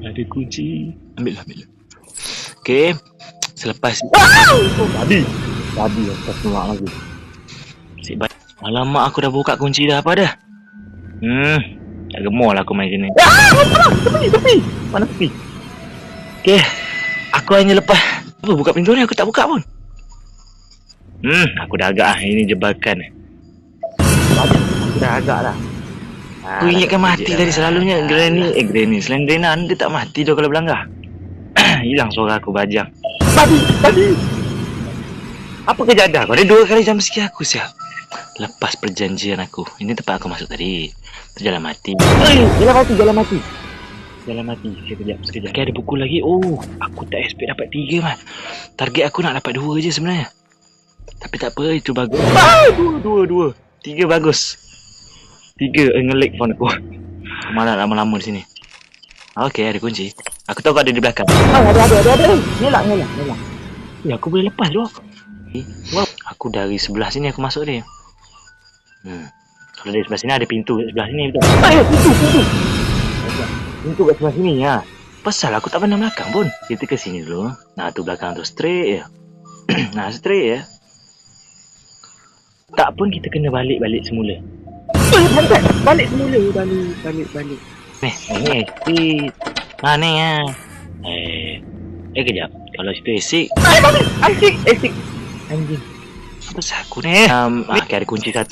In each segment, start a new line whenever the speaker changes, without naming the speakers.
Ada kunci. Ambil lah. Okay. Selepas
Tadi aku keluar lagi.
Alamak, aku dah buka kunci dah. Apa dah? Tak gemar lah aku main sini.
Tepi. Mana tepi?
Okay. Aku hanya lepas buka pintu ni, aku tak buka pun. Aku dah agak ini jebakan.
Aku dah agak lah.
Aku ingatkan mati tadi. Selalunya Granny Slendrina dia tak mati tu kalau berlanggar. Hilang suara aku bajang.
Tadi.
Apa kejadian kau? Dia 2 kali jam sikit aku siap. Lepas perjanjian aku. Ini tempat aku masuk tadi. Itu jalan mati. Jalan mati. Sekejap. Okay, ada buku lagi. Oh, aku tak expect dapat 3 man. Target aku nak dapat 2 je sebenarnya. Tapi tak apa, itu bagus. 2. 3 bagus. 3 ngelik phone aku. Malah lama-lama di sini. Okay, ada kunci. Aku tahu kau ada di belakang.
Ada. Nyelak.
Ya, aku boleh lepas tu. Wow. Aku dari sebelah sini aku masuk dia. Kalau dari sebelah sini ada pintu kat sebelah sini betul.
Pintu kat sebelah sini ya.
Pasal aku tak pandang belakang pun. Kita ke sini dulu. Nah, tu belakang tu straight je. Nah, straight je. Tak pun kita kena balik semula.
Balik semula.
Ni speed. Ni ya. Kejap. Kalau situ esik.
Asik. Anjing.
Apa sah aku ni? Ada kunci 1.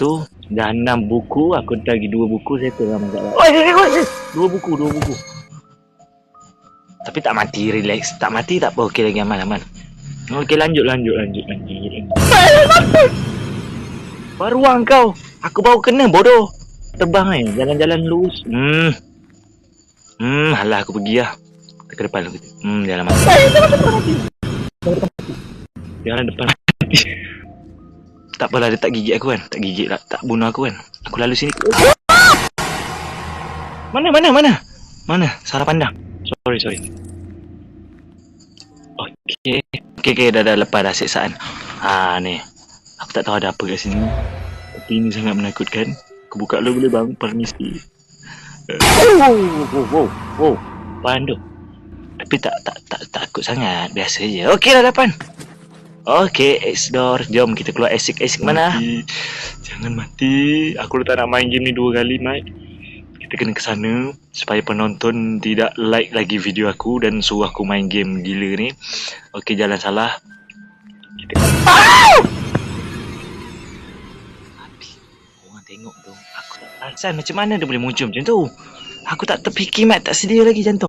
Dah 6 buku. Aku lagi 2 buku. Settle lah masalah. 2 buku. Tapi tak mati, relax. Tak mati tak apa. Okey lagi aman. Okey, lanjut. Baruang kau. Aku baru kena bodoh. Terbang jalan-jalan lurus. Alah aku pergi lah. Ke depan lu gitu. Jalan mati. Jalan depan. Tak apalah, dia tak gigit aku kan. Tak gigit lah. Tak bunuh aku kan. Aku lalu sini. Mana? Salah pandang. Sorry. Okay, dah lepas dah siksaan. Ni. Aku tak tahu ada apa kat sini. Tapi ini sangat menakutkan. Aku buka dulu boleh bang? Permisi. Wow. Apaan tu? Tapi tak takut sangat. Biasa je. Okey dah depan. Okey, X door. Jom kita keluar esik mana? Jangan mati. Aku dah tak nak main game ni 2 kali, Mike. Kita kena ke sana supaya penonton tidak like lagi video aku dan suruh aku main game gila ni. Okey, jalan salah. Kita orang tengok tu. Aku tak perasan macam mana dia boleh muncul macam tu. Aku tak terfikir, Mat. Tak sedia lagi jantung.